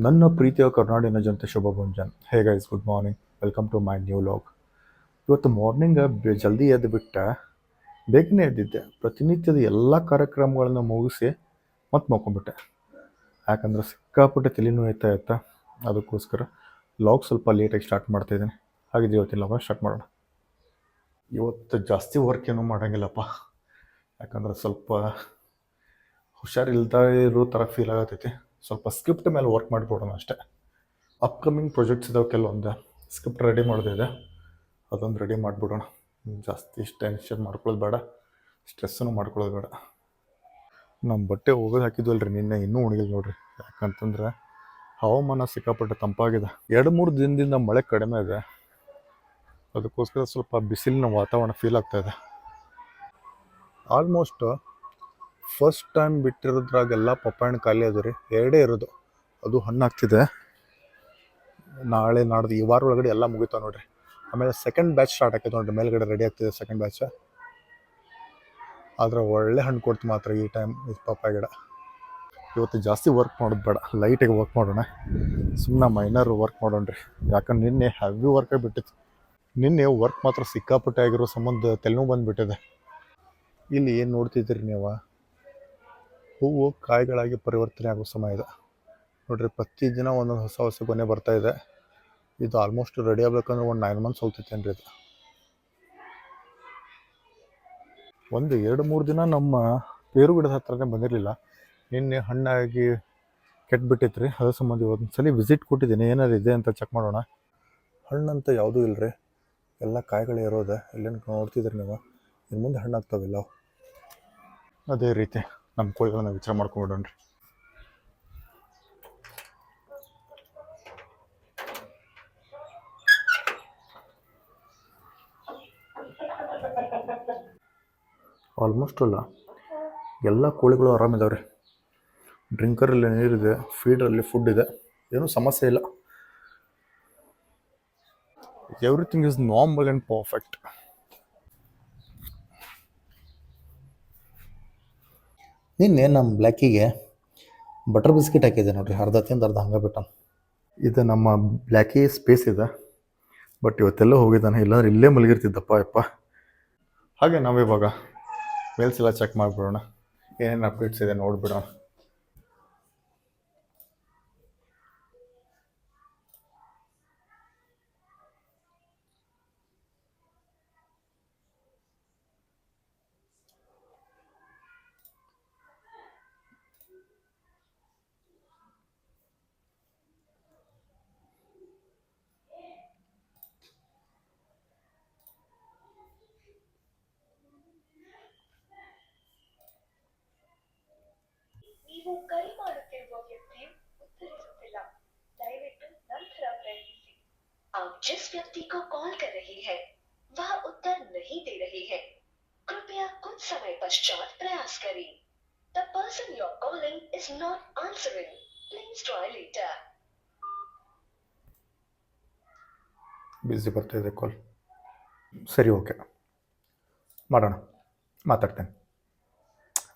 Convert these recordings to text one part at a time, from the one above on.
ನನ್ನ ಪ್ರೀತಿಯ ಕರ್ನಾಡಿನ ಜನತೆ ಶುಭ ಮುಂಜಾನೆ. Hey guys, good morning, welcome to my new vlog. ಇವತ್ತು ಮಾರ್ನಿಂಗ್ ಜಲ್ದಿ ಎದ್ದು ಬಿಟ್ಟೆ, ಬೇಗನೆ ಎದ್ದಿದ್ದೆ. ಪ್ರತಿನಿತ್ಯದ ಎಲ್ಲ ಕಾರ್ಯಕ್ರಮಗಳನ್ನು ಮುಗಿಸಿ ಮತ್ತೆ ಮಲ್ಕೊಂಡ್ಬಿಟ್ಟೆ. ಯಾಕಂದ್ರೆ ಸಿಕ್ಕಾಪಟ್ಟೆ ತಲೆನೋವು ಇತ್ತ ಅದಕ್ಕೋಸ್ಕರ ಲಾಗ್ ಸ್ವಲ್ಪ ಲೇಟಾಗಿ ಸ್ಟಾರ್ಟ್ ಮಾಡ್ತಾಯಿದ್ದೀನಿ. ಹಾಗಿದ್ರೆ ಇವತ್ತಿನ ಲಾಗ ಸ್ಟಾರ್ಟ್ ಮಾಡೋಣ. ಇವತ್ತು ಜಾಸ್ತಿ ವರ್ಕ್ ಏನೂ ಮಾಡೋಂಗಿಲ್ಲಪ್ಪ, ಯಾಕಂದ್ರೆ ಸ್ವಲ್ಪ ಹುಷಾರಿಲ್ದ ಇರೋ ಥರ ಫೀಲ್ ಆಗತ್ತೈತಿ. ಸ್ವಲ್ಪ ಸ್ಕ್ರಿಪ್ಟ್ ಮೇಲೆ ವರ್ಕ್ ಮಾಡಿಬಿಡೋಣ ಅಷ್ಟೇ. ಅಪ್ಕಮಿಂಗ್ ಪ್ರಾಜೆಕ್ಟ್ಸ್ ಇದಾವೆ ಕೆಲವೊಂದು, ಸ್ಕ್ರಿಪ್ಟ್ ರೆಡಿ ಮಾಡೋದಿದೆ, ಅದೊಂದು ರೆಡಿ ಮಾಡಿಬಿಡೋಣ. ಜಾಸ್ತಿ ಟೆನ್ಷನ್ ಮಾಡ್ಕೊಳ್ಳೋದು ಬೇಡ, ಸ್ಟ್ರೆಸ್ಸನ್ನು ಮಾಡ್ಕೊಳ್ಳೋದು ಬೇಡ. ನಮ್ಮ ಬಟ್ಟೆ ಹೋಗೋದು ಹಾಕಿದ್ವಲ್ರಿ ನಿನ್ನೆ, ಇನ್ನೂ ಒಣಗಿಲ್ಲ ನೋಡ್ರಿ. ಯಾಕಂತಂದ್ರೆ ಹವಾಮಾನ ಸಿಕ್ಕಾಪಟ್ಟೆ ತಂಪಾಗಿದೆ. 2-3 ದಿನದಿಂದ ಮಳೆ ಕಡಿಮೆ ಇದೆ, ಅದಕ್ಕೋಸ್ಕರ ಸ್ವಲ್ಪ ಬಿಸಿಲಿನ ವಾತಾವರಣ ಫೀಲ್ ಆಗ್ತಾಯಿದೆ. ಆಲ್ಮೋಸ್ಟ್ ಫಸ್ಟ್ ಟೈಮ್ ಬಿಟ್ಟಿರೋದ್ರಾಗೆಲ್ಲ ಪಪ್ಪಾಯಣ್ಣು ಖಾಲಿ ಅದು ರೀ, 2 ಇರೋದು, ಅದು ಹಣ್ಣಾಗ್ತಿದೆ. ನಾಳೆ ನಾಡ್ದು ಈ ವಾರ ಒಳಗಡೆ ಎಲ್ಲ ಮುಗಿತಾವೆ ನೋಡ್ರಿ. ಆಮೇಲೆ ಸೆಕೆಂಡ್ ಬ್ಯಾಚ್ ಸ್ಟಾರ್ಟ್ ಆಗ್ತದೆ ನೋಡ್ರಿ, ಮೇಲ್ಗಡೆ ರೆಡಿ ಆಗ್ತಿದೆ ಸೆಕೆಂಡ್ ಬ್ಯಾಚ್. ಆದರೆ ಒಳ್ಳೆ ಹಣ್ಣು ಕೊಡ್ತು ಮಾತ್ರ ಈ ಟೈಮ್ ಈ ಪಪ್ಪಾಯ ಗಿಡ. ಇವತ್ತು ಜಾಸ್ತಿ ವರ್ಕ್ ಮಾಡೋದು ಬೇಡ, ಲೈಟಾಗಿ ವರ್ಕ್ ಮಾಡೋಣ, ಸುಮ್ಮನೆ ಮೈನರ್ ವರ್ಕ್ ಮಾಡೋಣ ರೀ. ಯಾಕಂದ್ರೆ ನಿನ್ನೆ ಹೆವಿ ವರ್ಕ್ ಆಗಿಬಿಟ್ಟಿತ್ತು. ನಿನ್ನೆ ವರ್ಕ್ ಮಾತ್ರ ಸಿಕ್ಕಾಪಟ್ಟೆ ಆಗಿರೋ ಸಂಬಂಧ ತಲೆನೋವು ಬಂದುಬಿಟ್ಟಿದೆ. ಇಲ್ಲಿ ಏನು ನೋಡ್ತಿದ್ದೀರಿ ನೀವು, ಹೂವು ಕಾಯಿಗಳಾಗಿ ಪರಿವರ್ತನೆ ಆಗೋ ಸಮಯ ಇದೆ ನೋಡ್ರಿ. ಪ್ರತಿದಿನ ಒಂದೊಂದು ಹೊಸ ಹೊಸ ಗೊನೆ ಬರ್ತಾ ಇದೆ. ಇದು ಆಲ್ಮೋಸ್ಟ್ ರೆಡಿ ಆಗ್ಬೇಕಂದ್ರೆ ಒಂದು 9 ಮಂತ್ಸ್ ಹೋಗ್ತೈತೇನು ರೀ ಇದು. ಒಂದು 2-3 ದಿನ ನಮ್ಮ ಪೇರು ಗಿಡದ ಹತ್ರನೇ ಬಂದಿರಲಿಲ್ಲ. ನಿನ್ನೆ ಹಣ್ಣಾಗಿ ಕೆಟ್ಬಿಟ್ಟಿತ್ತು ರೀ, ಅದ್ರ ಸಂಬಂಧ ಒಂದ್ಸಲಿ ವಿಸಿಟ್ ಕೊಟ್ಟಿದ್ದೀನಿ, ಏನಾರು ಇದೆ ಅಂತ ಚೆಕ್ ಮಾಡೋಣ. ಹಣ್ಣಂತ ಯಾವುದೂ ಇಲ್ಲ ರೀ, ಎಲ್ಲ ಕಾಯಿಗಳೇ ಇರೋದೆ. ಇಲ್ಲೇನು ನೋಡ್ತಿದ್ರಿ ನೀವು, ಇನ್ನು ಮುಂದೆ ಹಣ್ಣಾಗ್ತಾವಿಲ್ಲ. ಅದೇ ರೀತಿ ನಮ್ಮ ಕೋಳಿಗಳನ್ನ ವಿಚಾರ ಮಾಡ್ಕೊಂಡ್ಬಿಡೋಣ ರೀ. ಆಲ್ಮೋಸ್ಟ್ ಅಲ್ಲ ಎಲ್ಲ ಕೋಳಿಗಳು ಆರಾಮಿದಾವೆ ರೀ. ಡ್ರಿಂಕರಲ್ಲಿ ನೀರಿದೆ, ಫೀಡರಲ್ಲಿ ಫುಡ್ ಇದೆ, ಏನೂ ಸಮಸ್ಯೆ ಇಲ್ಲ. Everything is normal and perfect. ನಿನ್ನೆ ನಮ್ಮ ಬ್ಲ್ಯಾಕಿಗೆ ಬಟರ್ ಬಿಸ್ಕಿಟ್ ಹಾಕಿದೆ ನೋಡ್ರಿ, ಅರ್ಧ ತಿಂದು ಅರ್ಧ ಹಂಗೆ ಬಿಟ್ಟ. ಇದು ನಮ್ಮ ಬ್ಲ್ಯಾಕಿ ಸ್ಪೇಸ್ ಇದೆ, ಬಟ್ ಇವತ್ತೆಲ್ಲ ಹೋಗಿದ್ದಾನೆ, ಇಲ್ಲಾಂದ್ರೆ ಇಲ್ಲೇ ಮಲಗಿರ್ತಿದ್ದಪ್ಪ ಯಪ್ಪ. ಹಾಗೆ ನಾವಿವಾಗ ಮೇಲ್ಸ್ ಎಲ್ಲ ಚೆಕ್ ಮಾಡಿಬಿಡೋಣ, ಏನೇನು ಅಪ್ಡೇಟ್ಸ್ ಇದೆ ನೋಡಿಬಿಡೋಣ. ನೀವು ಕರೆ ಮಾಡುತ್ತಿರುವ ವ್ಯಕ್ತಿಯು ಉತ್ತರಿಸುತ್ತಿಲ್ಲ, ದಯವಿಟ್ಟು ನಂತರ ಪ್ರಯತ್ನಿಸಿ. आप जिस व्यक्ति को कॉल कर रही है वह उत्तर नहीं दे रही है, कृपया कुछ समय पश्चात प्रयास करें. The person you're calling is not answering. Please try later. ಬಿಸಿ ಬರ್ತಾಯಿದೆ ಕಾಲ್. ಸರಿ, ಓಕೆ ಮಾಡೋಣ, ಮಾತಾಡ್ತೇನೆ.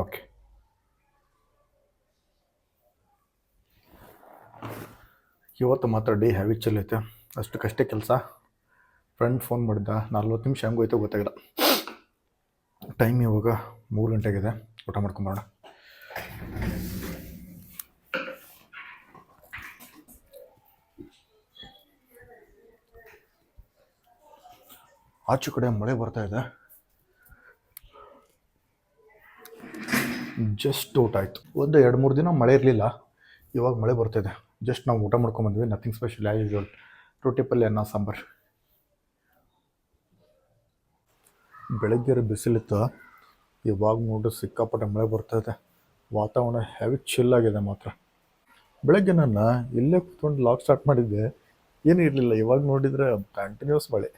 ಓಕೆ. ಇವತ್ತು ಮಾತ್ರ ಡೇ ಹ್ಯಾವಿ ಚಲೈತೆ, ಅಷ್ಟಕ್ಕಷ್ಟೇ ಕೆಲಸ. ಫ್ರೆಂಡ್ ಫೋನ್ ಮಾಡಿದ್ದ, 40 ನಿಮಿಷ ಹೆಂಗೆ ಹೋಯ್ತು ಗೊತ್ತಾಗಿಲ್ಲ. ಟೈಮ್ ಇವಾಗ 3 ಗಂಟೆಗಿದೆ, ಊಟ ಮಾಡ್ಕೊಂಬೋಣ. ಆಚೆ ಕಡೆ ಮಳೆ ಬರ್ತಾ ಇದೆ, ಜಸ್ಟ್ ಊಟ ಆಯಿತು. ಒಂದು 2-3 ದಿನ ಮಳೆ ಇರಲಿಲ್ಲ, ಇವಾಗ ಮಳೆ ಬರ್ತಾಯಿದೆ. ಜಸ್ಟ್ ನಾವು ಊಟ ಮಾಡ್ಕೊಂಬಂದ್ವಿ, ನಥಿಂಗ್ ಸ್ಪೆಷಲ್, ಆ್ಯಸ್ ಯೂಶುವಲ್, ರೊಟ್ಟಿ ಪಲ್ಯ ಅನ್ನ ಸಾಂಬಾರು. ಬೆಳಗ್ಗೆ ಬಿಸಿಲಿತ್ತು, ಇವಾಗ ನೋಡಿ ಸಿಕ್ಕಾಪಟ್ಟೆ ಮಳೆ ಬರ್ತಾಯಿದೆ. ವಾತಾವರಣ ಹೆವಿ ಚಿಲ್ಲಾಗಿದೆ ಮಾತ್ರ. ಬೆಳಗ್ಗೆ ನಾನು ಇಲ್ಲೇ ಕೂತ್ಕೊಂಡು ಲಾಗ್ ಸ್ಟಾರ್ಟ್ ಮಾಡಿದ್ದೆ, ಏನೂ ಇರಲಿಲ್ಲ. ಇವಾಗ ನೋಡಿದರೆ ಕಂಟಿನ್ಯೂಸ್ ಮಳೆ.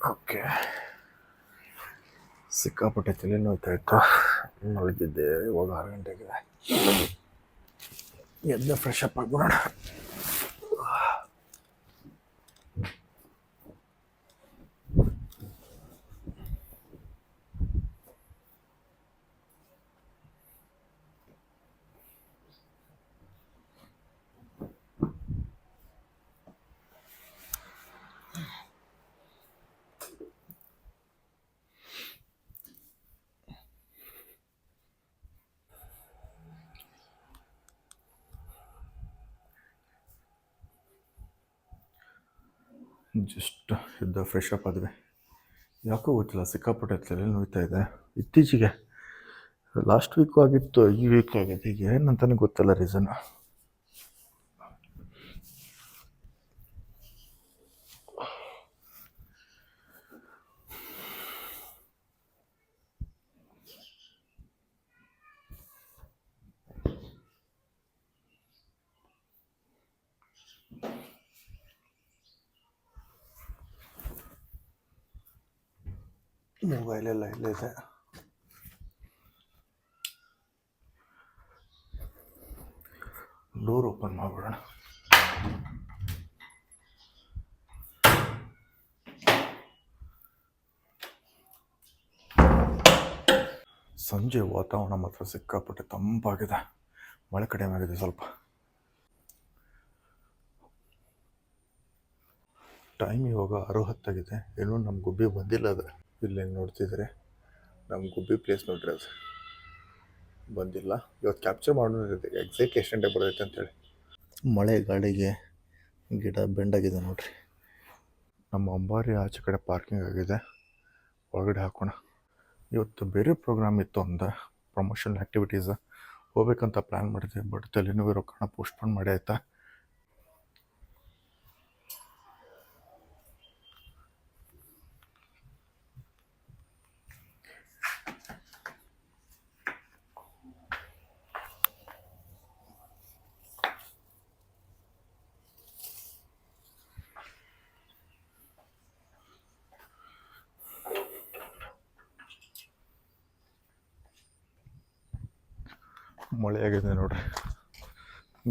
ಓಕೆ, ಸಿಕ್ಕಾಪಟ್ಟೆ ತಲೆ ನೋಯ್ತಾ ಇತ್ತು. ಮಲಗಿದ್ದೆ. ಇವಾಗ 6 ಗಂಟೆಗೆ ಎದ್ದು ಫ್ರೆಶ್ ಅಪ್ ಆಗ್ಬಿಡೋಣ. ಜಸ್ಟ್ ಎದ್ದು ಫ್ರೆಶ್ ಅಪ್ ಆದ್ವಿ. ಯಾಕೋ ಗೊತ್ತಿಲ್ಲ, ಸಿಕ್ಕಾಪಟ್ಟೆ ತಲೆ ನೋಯ್ತಾ ಇದೆ ಇತ್ತೀಚೆಗೆ. ಲಾಸ್ಟ್ ವೀಕು ಆಗಿತ್ತು, ಈ ವೀಕ್ ಆಗಿದೆ. ಈಗ ಏನಂತಾನೆ ಗೊತ್ತಿಲ್ಲ ರೀಸನ್. ಮೊಬೈಲೆಲ್ಲ ಇಲ್ಲಿದೆ. ಡೋರ್ ಓಪನ್ ಮಾಡ್ಬಿಡೋಣ. ಸಂಜೆ ವಾತಾವರಣ ಮಾತ್ರ ಸಿಕ್ಕಾಪಟ್ಟೆ ತಂಪಾಗಿದೆ. ಮಳೆ ಕಡಿಮೆ ಆಗಿದೆ ಸ್ವಲ್ಪ. ಟೈಮ್ ಇವಾಗ 6:10 ಏನೋ ನಮ್ಮ ಗುಬ್ಬಿ ಬಂದಿಲ್ಲ. ಅದು ಇಲ್ಲಿ ಹೆಂಗೆ ನೋಡ್ತಿದ್ರೆ ನಮ್ಮ ಗುಬ್ಬಿ ಪ್ಲೇಸ್ ನೋಡ್ರಿ, ಅದು ಬಂದಿಲ್ಲ. ಇವತ್ತು ಕ್ಯಾಪ್ಚರ್ ಮಾಡೋದಿದೆ ಎಕ್ಸಾಕ್ಟ್ ಎಷ್ಟು ಗಂಟೆ ಬರ್ತೈತೆ ಅಂತೇಳಿ. ಮಳೆ ಗಾಳಿಗೆ ಗಿಡ ಬೆಂಡಾಗಿದೆ ನೋಡ್ರಿ. ನಮ್ಮ ಅಂಬಾರಿ ಆಚೆ ಕಡೆ ಪಾರ್ಕಿಂಗ್ ಆಗಿದೆ, ಒಳಗಡೆ ಹಾಕೋಣ. ಇವತ್ತು ಬೇರೆ ಪ್ರೋಗ್ರಾಮ್ ಇತ್ತು, ಒಂದು ಪ್ರಮೋಷನಲ್ ಆ್ಯಕ್ಟಿವಿಟೀಸ್ ಹೋಗ್ಬೇಕಂತ ಪ್ಲ್ಯಾನ್ ಮಾಡಿದ್ದೆ. ಬಟ್ ತಲೆನೋವು ಇರೋ ಕಾರಣ ಪೋಸ್ಟ್ಪೋನ್ ಮಾಡಿ ಆಯಿತಾ. ಮಳೆ ಆಗಿದೆ ನೋಡ್ರಿ,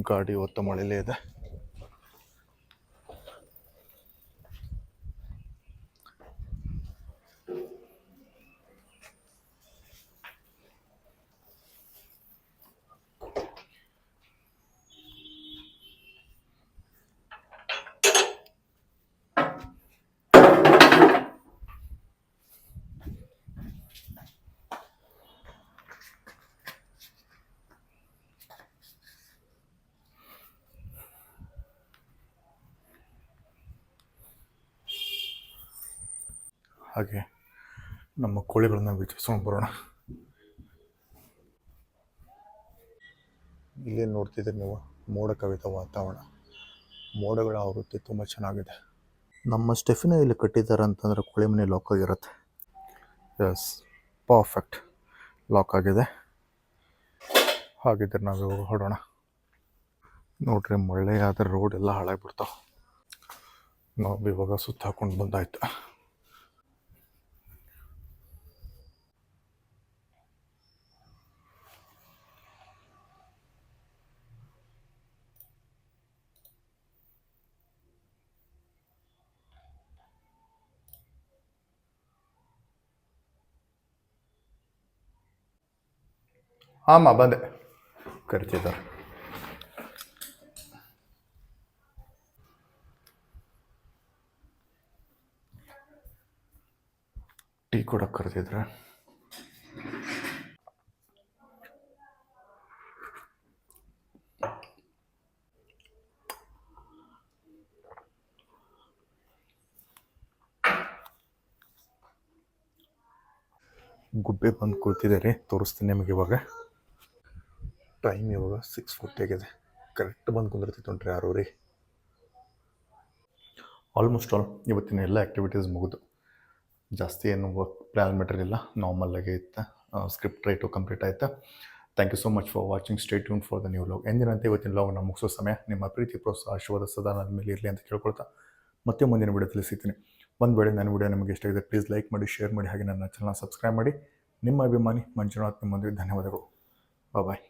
ಗಾಡಿ ಹೊತ್ತ ಮಳೆಯಲ್ಲೇ ಇದೆ. ಹಾಗೆ ನಮ್ಮ ಕೋಳಿಗಳನ್ನ ವೀಕ್ಷಿಸ್ಕೊಂಡು ಬರೋಣ. ಇಲ್ಲಿ ನೋಡ್ತಿದ್ದೀರಿ ನೀವು, ಮೋಡ ಕವಿದ ವಾತಾವರಣ. ಮೋಡಗಳ ಆವೃತ್ತಿ ತುಂಬ ಚೆನ್ನಾಗಿದೆ. ನಮ್ಮ ಸ್ಟೆಫಿನ ಇಲ್ಲಿ ಕಟ್ಟಿದ್ದಾರೆ ಅಂತಂದರೆ ಕೋಳಿ ಮನೆ ಲಾಕ್ ಆಗಿರುತ್ತೆ. ಎಸ್, ಪರ್ಫೆಕ್ಟ್ ಲಾಕ್ ಆಗಿದೆ. ಹಾಗಿದ್ರೆ ನಾವು ಇವಾಗ ಹೊರಡೋಣ. ನೋಡ್ರಿ, ಮಳೆ ಆದರೆ ರೋಡ್ ಎಲ್ಲ ಹಾಳಾಗ್ಬಿಡ್ತಾವೆ. ನಾವು ಇವಾಗ ಸುತ್ತ ಹಾಕೊಂಡು ಬಂದಾಯ್ತು. ಹಾಂ ಬಂದೆ, ಕರಿತಿದ್ದಾರೆ. ಟೀ ಕೊಡಕ್ಕೆ ಕರೆದಿದ್ರೆ. ಗುಬ್ಬೆ ಬಂದು ಕೂತಿದ್ದಾರೆ, ತೋರಿಸ್ತೀನಿ ನಿಮಗೆ. ಇವಾಗ ಟೈಮ್ ಇವಾಗ 6:40 ಆಗಿದೆ. ಕರೆಕ್ಟ್ ಬಂದು ಕುಂದಿರ್ತಿತ್ತು ನೋಡ್ರಿ 6:00. ಆಲ್ಮೋಸ್ಟ್ ಆಲ್ ಇವತ್ತಿನ ಎಲ್ಲ ಆ್ಯಕ್ಟಿವಿಟೀಸ್ ಮುಗಿದು. ಜಾಸ್ತಿ ಏನು ವರ್ಕ್ ಪ್ಲ್ಯಾನ್ ಮಾಡಿರಲಿಲ್ಲ, ನಾರ್ಮಲಾಗೆ ಇತ್ತು. ಸ್ಕ್ರಿಪ್ಟ್ ರೈಟು ಕಂಪ್ಲೀಟ್ ಆಯಿತಾ. Thank you so much for watching. Stay tune for the new vlog. ಎಂದಿನಂತೆ ಇವತ್ತಿನ ಲಾಗ್ನ ಮುಗಿಸೋ ಸಮಯ. ನಿಮ್ಮ ಪ್ರೀತಿ ಪ್ರೋತ್ಸಾಹ ಆಶೀರ್ವಾದ ಸದಾ ನನ್ನ ಮೇಲೆ ಇರಲಿ ಅಂತ ಕೇಳ್ಕೊಳ್ತಾ ಮತ್ತೆ ಮುಂದಿನ ವಿಡಿಯೋದಲ್ಲಿ ಸಿಗ್ತೀನಿ. ಒಂದು ವೇಳೆ ನನ್ನ ವಿಡಿಯೋ ನಿಮಗೆ ಇಷ್ಟ ಆಗಿದೆ ಪ್ಲೀಸ್ ಲೈಕ್ ಮಾಡಿ, ಶೇರ್ ಮಾಡಿ, ಹಾಗೆ ನನ್ನ ಚಾನಲ್ನ ಸಬ್ಸ್ಕ್ರೈಬ್ ಮಾಡಿ. ನಿಮ್ಮ ಅಭಿಮಾನಿ ಮಂಜುನಾಥ್. ನಿಮ್ಮೊಂದಿಗೆ ಧನ್ಯವಾದಗಳು. ಬಾಯ್.